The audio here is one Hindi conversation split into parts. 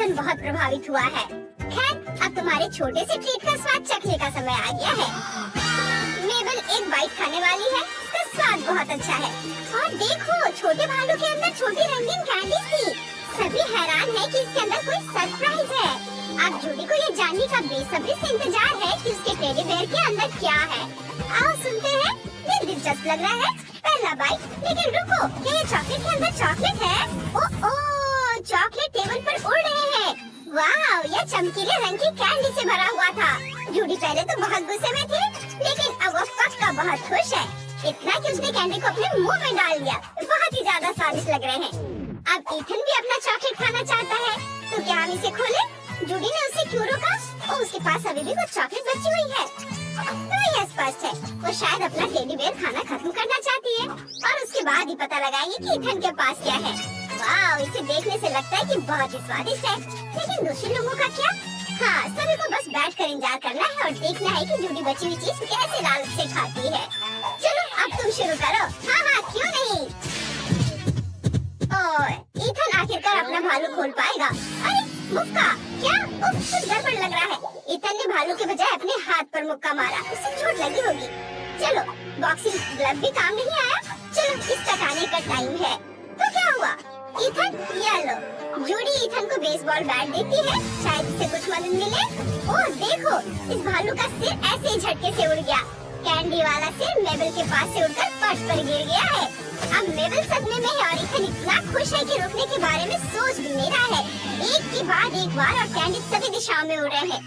ईथन बहुत प्रभावित हुआ है। खैर, अब तुम्हारे छोटे से ट्रीट का स्वाद चखने का समय आ गया है। मेबल एक बाइट खाने वाली है, इसका स्वाद बहुत अच्छा है। और देखो, छोटे भालू के अंदर छोटी रंगीन कैंडी थी। सभी हैरान है कि इसके अंदर कोई सरप्राइज है। अब जूडी को ये जानने का बेसब्री से इंतजार है कि उसके टेडी बेयर के अंदर क्या है। आओ सुनते हैं, ये दिलचस्प लग रहा है। पहला बाइट, लेकिन रुको, क्या ये चॉकलेट के अंदर चॉकलेट है? ओह, चॉकलेट टेबल पर उड़ रहे हैं। वाह, यह चमकीले रंग की कैंडी से भरा हुआ था। जूडी पहले तो बहुत गुस्से में थी, लेकिन अब वो पक्का बहुत खुश है। इतना कि उसने कैंडी को अपने मुंह में डाल दिया। बहुत ही ज्यादा स्वादिष्ट लग रहे हैं। अब ईथन भी अपना चॉकलेट खाना चाहता है, तो क्या हम इसे खोलें? जूडी ने उसे क्यों रोका? और उसके पास अभी भी कुछ चॉकलेट बची हुई है। तो यह स्पष्ट है, वो शायद अपना टेडी बेयर खाना खत्म करना चाहती है और उसके बाद ही पता लगाएंगे कि ईथन के पास क्या है। वाह, इसे देखने से लगता है कि बहुत ही स्वादिष्ट है। लेकिन दूसरे लोगों का क्या? हाँ, सभी को बस बैठकर इंतजार करना है और देखना है कि जूडी बची हुई चीज कैसे लालच से खाती है। चलो, अब तुम शुरू करो। हाँ, क्यों नहीं। ईथन आखिरकार अपना भालू खोल पाएगा। अरे मुक्का, क्या? कुछ गड़बड़ लग रहा है। ईथन ने भालू के बजाय अपने हाथ पर मुक्का मारा, उसे चोट लगी होगी। चलो, बॉक्सिंग ग्लव भी काम नहीं आया। चलो, इस तक आने का टाइम है। तो क्या हुआ? ईथन, ये लो। जूडी ईथन को बेसबॉल बैट देती है, शायद इससे कुछ मदद मिले। ओह देखो, इस भालू का सिर ऐसे ही झटके से उड़ गया। कैंडी वाला सिर मेबल के पास से उड़कर फर्श पर गिर गया है। अब मेबल सदमे में है और ईथन इतना खुश है कि रुकने के बारे में सोच भी नहीं रहा है। एक के बाद एक बार और कैंडी सभी दिशाओं में उड़ रहे हैं।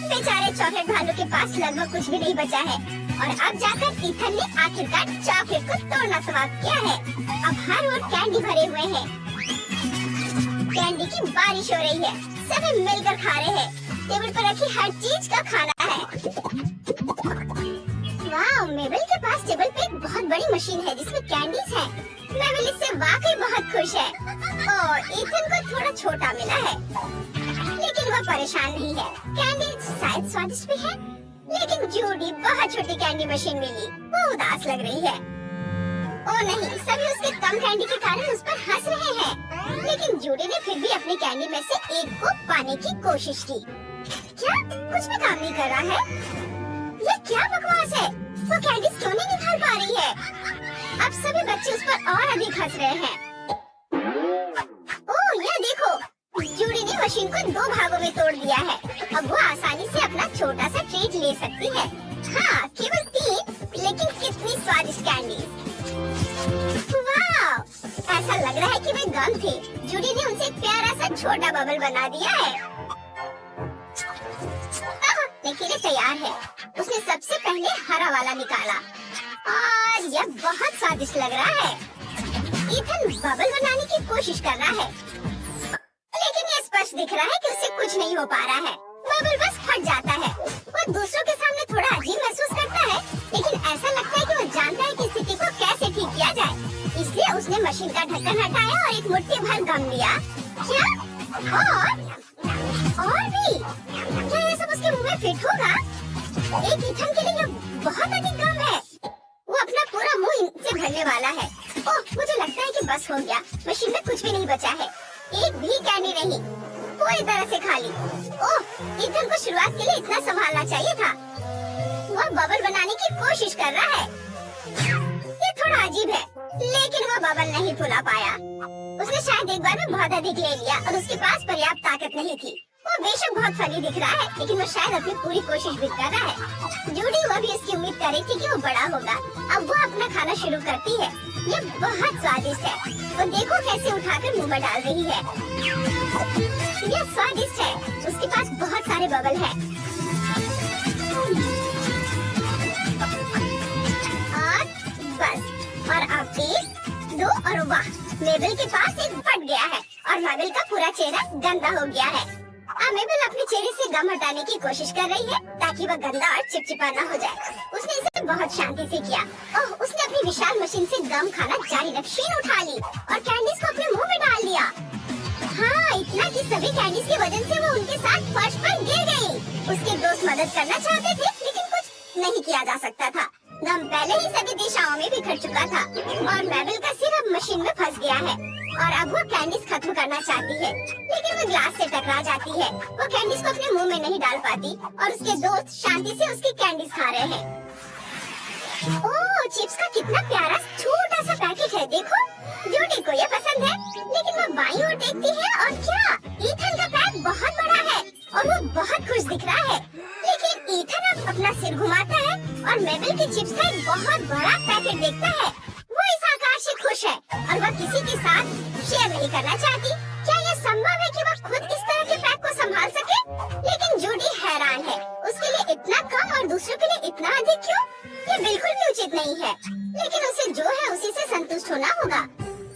बेचारे चॉकलेट भालू के पास लगभग कुछ भी नहीं बचा है और अब जाकर ईथन ने आखिरकार चॉकलेट को तोड़ना समाप्त किया है। अब हर ओर कैंडी भरे हुए हैं। कैंडी की बारिश हो रही है, सभी मिलकर खा रहे हैं। टेबल पर रखी हर चीज का खाना है। वाह, मेबल के पास टेबल पे एक बहुत बड़ी मशीन है जिसमें कैंडीज है। मेबल इससे वाकई बहुत खुश है। और ईथन को थोड़ा छोटा मिला है, लेकिन वह परेशान नहीं है। कैंडी शायद स्वादिष्ट भी है, लेकिन जूडी बहुत छोटी कैंडी मशीन मिली, वो उदास लग रही है। ओ नहीं, सभी उसके कम कैंडी के कारण उस पर हंस रहे हैं। लेकिन जूडी ने फिर भी अपनी कैंडी में से एक को पाने की कोशिश की। क्या? कुछ भी काम नहीं कर रहा है? ये क्या बकवास है? वो कैंडी क्यों नहीं निकाल पा रही है? अब सभी बच्चे उस पर और अधिक हंस रहे हैं। ओह, ये देखो, जूडी ने मशीन को 2 भागों में तोड़ दिया है। अब वो आसानी से अपना छोटा सा ट्रीट ले सकती है। हाँ, केवल 3, लेकिन कितनी स्वादिष्ट कैंडी। वाह, ऐसा लग रहा है कि वे गम थे। जूडी ने उनसे एक प्यारा सा छोटा बबल बना दिया है। देखने के लिए तैयार है। उसने सबसे पहले हरा वाला निकाला और यह बहुत स्वादिष्ट लग रहा है। ईथन बबल बनाने की कोशिश कर रहा है, लेकिन यह स्पष्ट दिख रहा है कि उससे कुछ नहीं हो पा रहा है। बबल बस फट जाता है। वो दूसरों के सामने थोड़ा अजीब महसूस करता है, लेकिन ऐसा लगता है कि वो जानता है कि स्थिति को कैसे ठीक किया जाए। इसलिए उसने मशीन का ढक्कन हटाया और एक मुट्ठी भर गम लिया। क्या? और भी? क्या ये सब उसके मुंह में फिट होगा? एक ईथन के लिए यह बहुत अधिक गम है। वो अपना पूरा मुंह इनसे भरने वाला है। ओह, मुझे लगता है कि बस हो गया। मशीन में कुछ भी नहीं बचा है, एक भी कैंडी नहीं, पूरी तरह से खाली। ओह, ईथन को शुरुआत के लिए इतना संभालना चाहिए था। वह बबल बनाने की कोशिश कर रहा है। ये थोड़ा अजीब है, लेकिन वह बबल नहीं फुला पाया। उसने शायद एक बार में बहुत अधिक ले लिया और उसके पास पर्याप्त ताकत नहीं थी। वो बेशक बहुत फनी दिख रहा है, लेकिन वो शायद अपनी पूरी कोशिश भी कर रहा है। जूडी वह भी इसकी उम्मीद कर रही थी कि वो बड़ा होगा। अब वो अपना खाना शुरू करती है। ये बहुत स्वादिष्ट है। वो देखो कैसे उठाकर मुंह में डाल रही है। ये स्वादिष्ट है। उसके पास बहुत सारे बबल हैं। और बस, और अब 1, 2 और वाह, मेबल के पास एक फट गया है और मेबल का पूरा चेहरा गंदा हो गया है। अब मेबल अपने चेहरे से गम हटाने की कोशिश कर रही है ताकि वह गंदा और चिपचिपा न हो जाए। उसने इसे बहुत शांति से किया। ओह, उसने अपनी विशाल मशीन से गम खाना जारी रख मशीन उठा ली और कैंडीज को अपने मुंह में डाल दिया। हाँ, इतना कि सभी कैंडीज की वजन से वो उनके साथ फर्श पर गिर गई। उसके दोस्त मदद करना चाहते थे, लेकिन कुछ नहीं किया जा सकता था। गम पहले ही सभी दिशाओं में बिखर चुका था और मेबल का सिर अब मशीन में फंस गया है और अब वो कैंडीज खत्म करना चाहती है, लेकिन वो ग्लास से टकरा जाती है। वो कैंडीज को अपने मुंह में नहीं डाल पाती और उसके दोस्त शांति से उसकी कैंडीज खा रहे हैं। ओह, चिप्स का कितना प्यारा छोटा सा पैकेट है, देखो। जूडी को ये पसंद है, लेकिन वो बाईं ओर देखती है और क्या, ईथन का पैक बहुत बड़ा है और वो बहुत खुश दिख रहा है। लेकिन ईथन अब अपना सिर घुमाता है और मेबल की चिप्स का एक बहुत बड़ा पैकेट देखता है। वो इस आकार से खुश है और वह किसी के साथ शेयर नहीं करना चाहती। क्या यह संभव है कि वह खुद इस तरह के पैक को संभाल सके? लेकिन जूडी हैरान है, उसके लिए इतना कम और दूसरों के लिए इतना अधिक क्यों? ये बिल्कुल भी उचित नहीं है, लेकिन उसे जो है उसी से संतुष्ट होना होगा।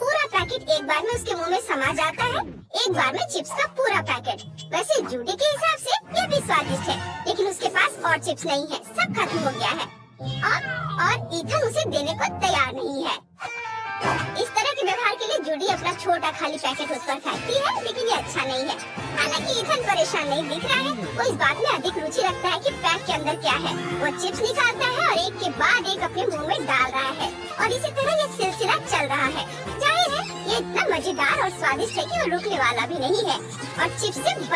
पूरा पैकेट एक बार में उसके मुंह में समा जाता है, एक बार में चिप्स का पूरा पैकेट। वैसे जूडी के हिसाब से ये भी स्वादिष्ट है, लेकिन उसके पास और चिप्स नहीं है, सब खत्म हो गया है और ईथन उसे देने को तैयार नहीं है। इस तरह के व्यवहार के लिए जूडी अपना छोटा खाली पैकेट उस पर फेंकती है, लेकिन ये अच्छा नहीं है। हालांकि ईथन परेशान नहीं दिख रहा है, वो इस बात में अधिक रुचि रखता है कि पैक के अंदर क्या है। वो चिप्स निकालता है और एक के बाद एक अपने मुंह में डाल रहा है और इसी तरह ये सिलसिला चल रहा है। जाहिर है ये इतना मजेदार और स्वादिष्ट है कि वो रुकने वाला भी नहीं है और चिप्स से